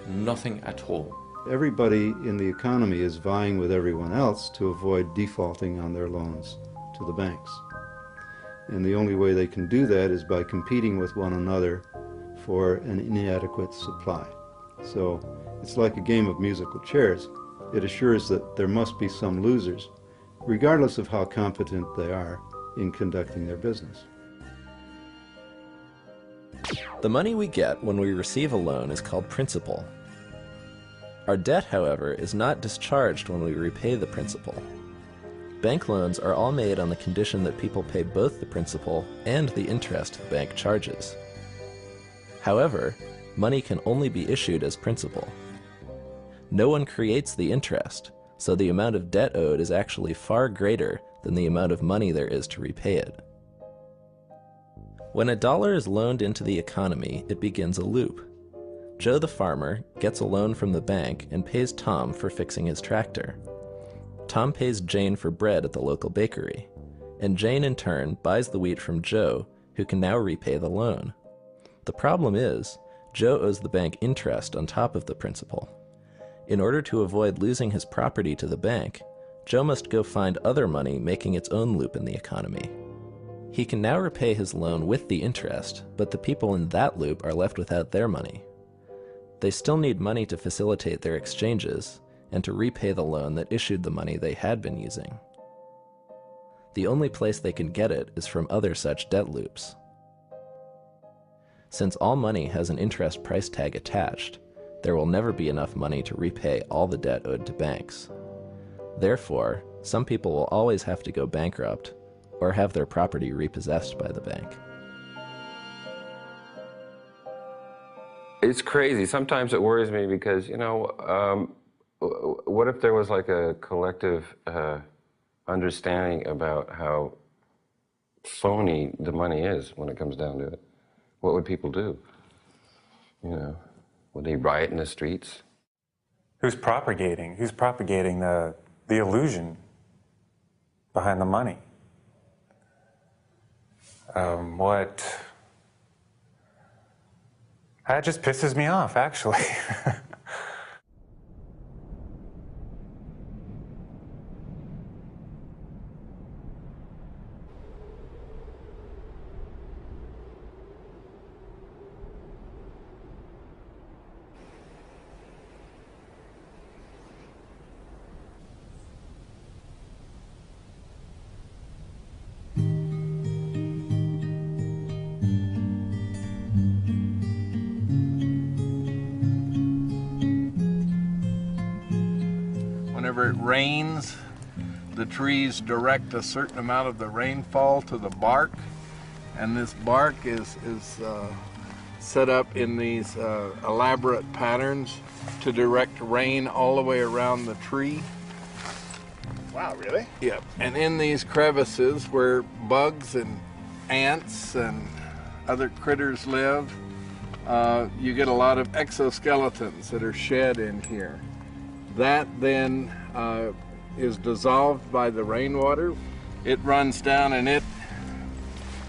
Nothing at all. Everybody in the economy is vying with everyone else to avoid defaulting on their loans to the banks. And the only way they can do that is by competing with one another for an inadequate supply. So it's like a game of musical chairs. It assures that there must be some losers, regardless of how competent they are in conducting their business. The money we get when we receive a loan is called principal. Our debt, however, is not discharged when we repay the principal. Bank loans are all made on the condition that people pay both the principal and the interest the bank charges. However, money can only be issued as principal. No one creates the interest, so the amount of debt owed is actually far greater than the amount of money there is to repay it. When a dollar is loaned into the economy, it begins a loop. Joe the farmer gets a loan from the bank and pays Tom for fixing his tractor. Tom pays Jane for bread at the local bakery, and Jane in turn buys the wheat from Joe, who can now repay the loan. The problem is, Joe owes the bank interest on top of the principal. In order to avoid losing his property to the bank, Joe must go find other money making its own loop in the economy. He can now repay his loan with the interest, but the people in that loop are left without their money. They still need money to facilitate their exchanges and to repay the loan that issued the money they had been using. The only place they can get it is from other such debt loops. Since all money has an interest price tag attached, there will never be enough money to repay all the debt owed to banks. Therefore, some people will always have to go bankrupt or have their property repossessed by the bank. It's crazy. Sometimes it worries me because, what if there was like a collective understanding about how phony the money is when it comes down to it? What would people do? Would they riot in the streets? Who's propagating the illusion behind the money? That just pisses me off, actually. Whenever it rains, the trees direct a certain amount of the rainfall to the bark, and this bark is set up in these elaborate patterns to direct rain all the way around the tree. Wow, really? Yep. And in these crevices where bugs and ants and other critters live, you get a lot of exoskeletons that are shed in here. That then is dissolved by the rainwater. It runs down and it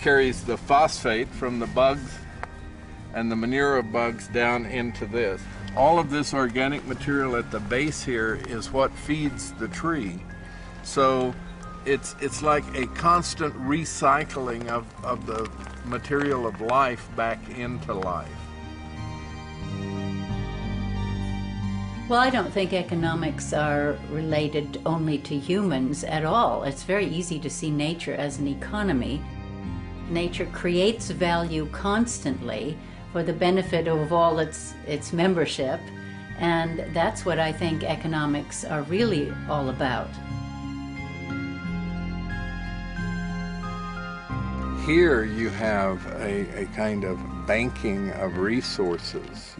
carries the phosphate from the bugs and the manure of bugs down into this. All of this organic material at the base here is what feeds the tree. So it's like a constant recycling of the material of life back into life. Well, I don't think economics are related only to humans at all. It's very easy to see nature as an economy. Nature creates value constantly for the benefit of all its membership, and that's what I think economics are really all about. Here you have a kind of banking of resources,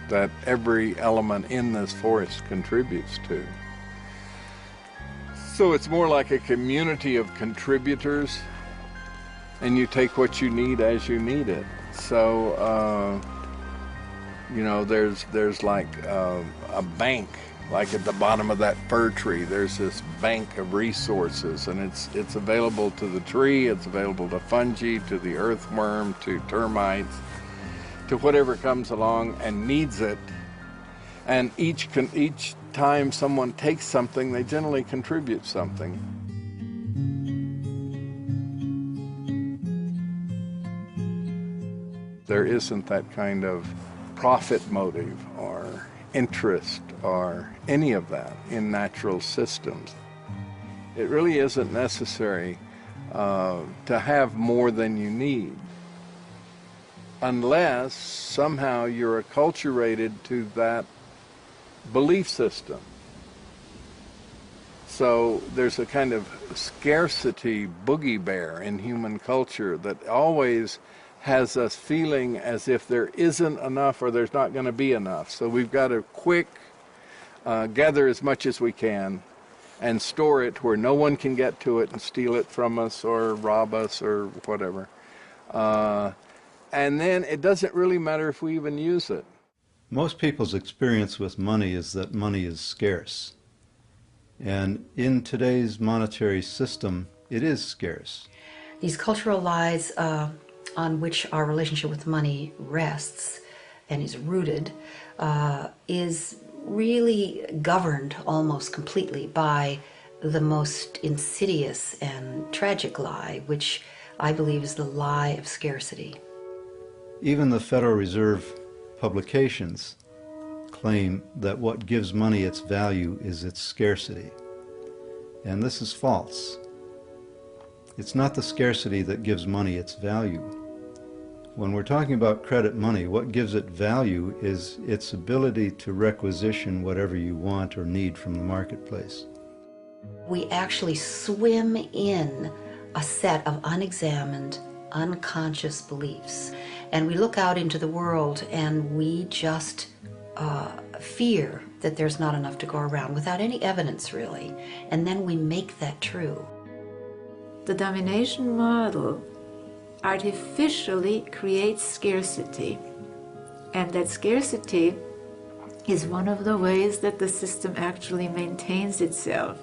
that every element in this forest contributes to. So it's more like a community of contributors, and you take what you need as you need it. So, there's like a bank, like at the bottom of that fir tree, there's this bank of resources, and it's available to the tree, it's available to fungi, to the earthworm, to termites, to whatever comes along and needs it And each time someone takes something, they generally contribute something. There isn't that kind of profit motive or interest or any of that in natural systems. It really isn't necessary to have more than you need, unless somehow you're acculturated to that belief system. So there's a kind of scarcity boogie bear in human culture that always has us feeling as if there isn't enough or there's not going to be enough. So we've got to gather as much as we can and store it where no one can get to it and steal it from us or rob us or whatever. And then it doesn't really matter if we even use it. Most people's experience with money is that money is scarce. And in today's monetary system, it is scarce. These cultural lies on which our relationship with money rests and is rooted is really governed almost completely by the most insidious and tragic lie, which I believe is the lie of scarcity. Even the Federal Reserve publications claim that what gives money its value is its scarcity. And this is false. It's not the scarcity that gives money its value. When we're talking about credit money, what gives it value is its ability to requisition whatever you want or need from the marketplace. We actually swim in a set of unexamined, unconscious beliefs. And we look out into the world and we just fear that there's not enough to go around without any evidence, really. And then we make that true. The domination model artificially creates scarcity, and that scarcity is one of the ways that the system actually maintains itself.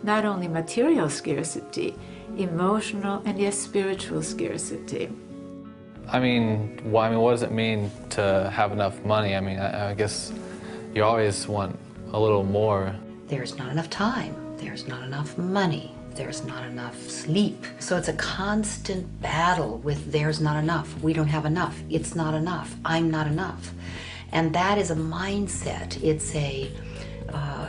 Not only material scarcity, emotional and yes, spiritual scarcity. I mean, what does it mean to have enough money? I mean, I guess you always want a little more. There's not enough time, there's not enough money, there's not enough sleep. So it's a constant battle with there's not enough, we don't have enough, it's not enough, I'm not enough. And that is a mindset.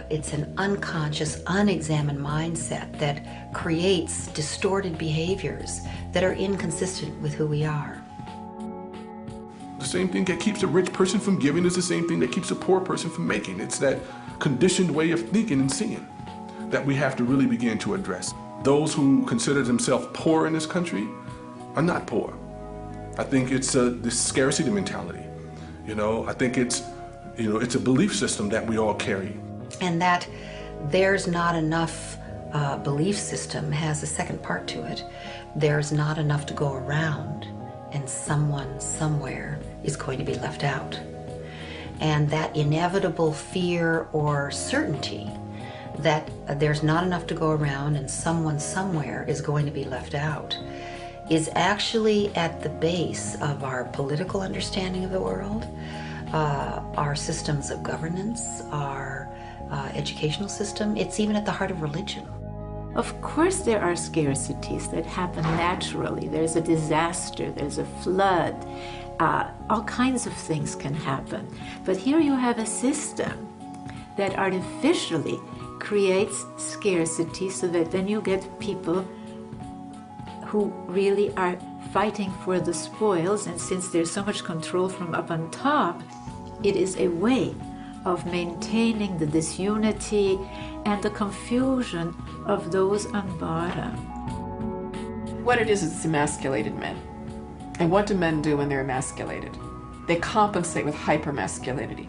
It's an unconscious, unexamined mindset that creates distorted behaviors that are inconsistent with who we are. The same thing that keeps a rich person from giving is the same thing that keeps a poor person from making. It's that conditioned way of thinking and seeing that we have to really begin to address. Those who consider themselves poor in this country are not poor. I think it's this scarcity mentality. I think it's a belief system that we all carry. And that there's not enough belief system has a second part to it. There's not enough to go around, and someone somewhere is going to be left out. And that inevitable fear or certainty that there's not enough to go around and someone somewhere is going to be left out is actually at the base of our political understanding of the world, our systems of governance, our educational system. It's even at the heart of religion. Of course there are scarcities that happen naturally. There's a disaster, there's a flood, all kinds of things can happen. But here you have a system that artificially creates scarcity so that then you get people who really are fighting for the spoils, and since there's so much control from up on top, it is a way of maintaining the disunity and the confusion of those on bottom. What it is it's emasculated men. And what do men do when they're emasculated? They compensate with hypermasculinity.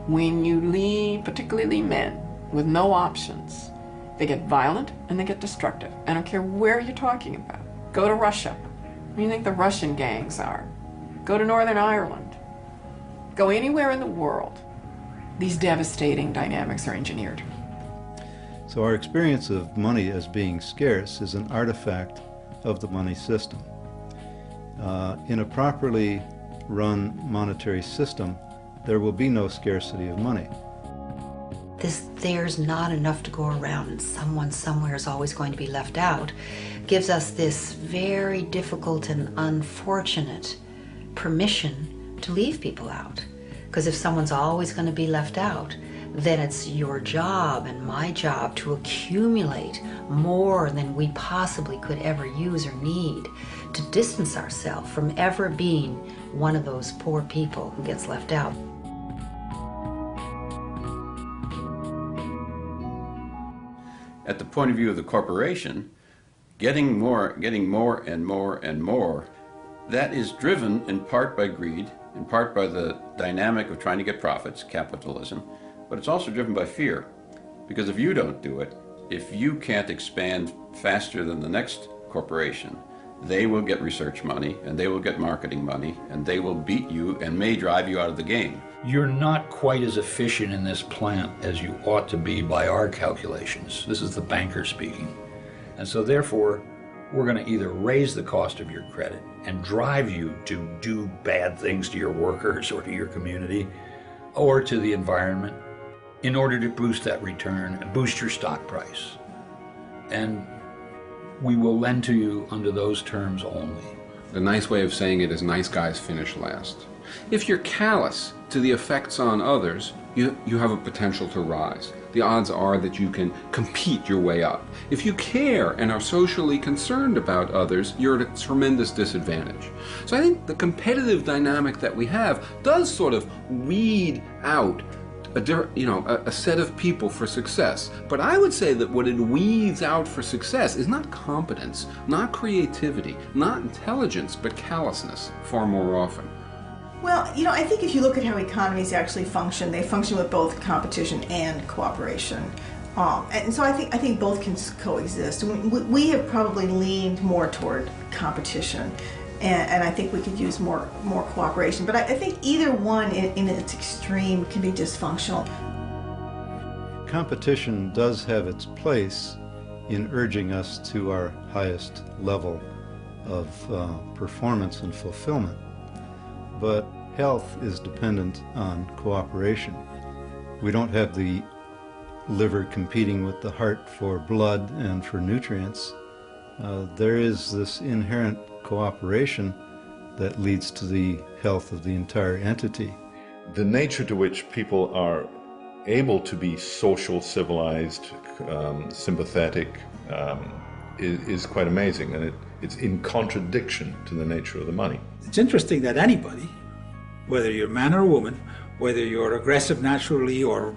When you leave, particularly men, with no options, they get violent and they get destructive. I don't care where you're talking about. Go to Russia. What do you think the Russian gangs are? Go to Northern Ireland. Go anywhere in the world. These devastating dynamics are engineered. So our experience of money as being scarce is an artifact of the money system. In a properly run monetary system, there will be no scarcity of money. there's not enough to go around and someone somewhere is always going to be left out, gives us this very difficult and unfortunate permission to leave people out. Because if someone's always going to be left out, then it's your job and my job to accumulate more than we possibly could ever use or need, to distance ourselves from ever being one of those poor people who gets left out. At the point of view of the corporation, getting more and more and more, that is driven in part by greed, in part by the dynamic of trying to get profits, capitalism, but it's also driven by fear. Because if you don't do it, if you can't expand faster than the next corporation, they will get research money, and they will get marketing money, and they will beat you and may drive you out of the game. You're not quite as efficient in this plant as you ought to be by our calculations. This is the banker speaking. And so therefore, we're going to either raise the cost of your credit and drive you to do bad things to your workers or to your community or to the environment in order to boost that return and boost your stock price. And we will lend to you under those terms only. The nice way of saying it is nice guys finish last. If you're callous to the effects on others, you have a potential to rise. The odds are that you can compete your way up. If you care and are socially concerned about others, you're at a tremendous disadvantage. So I think the competitive dynamic that we have does sort of weed out a set of people for success. But I would say that what it weeds out for success is not competence, not creativity, not intelligence, but callousness far more often. Well, I think if you look at how economies actually function, they function with both competition and cooperation. And so I think both can coexist. We have probably leaned more toward competition, and I think we could use more cooperation. But I think either one in its extreme can be dysfunctional. Competition does have its place in urging us to our highest level of performance and fulfillment. But health is dependent on cooperation. We don't have the liver competing with the heart for blood and for nutrients. There is this inherent cooperation that leads to the health of the entire entity. The nature to which people are able to be social, civilized, sympathetic, is quite amazing, and it's in contradiction to the nature of the money. It's interesting that anybody, whether you're a man or a woman, whether you're aggressive naturally or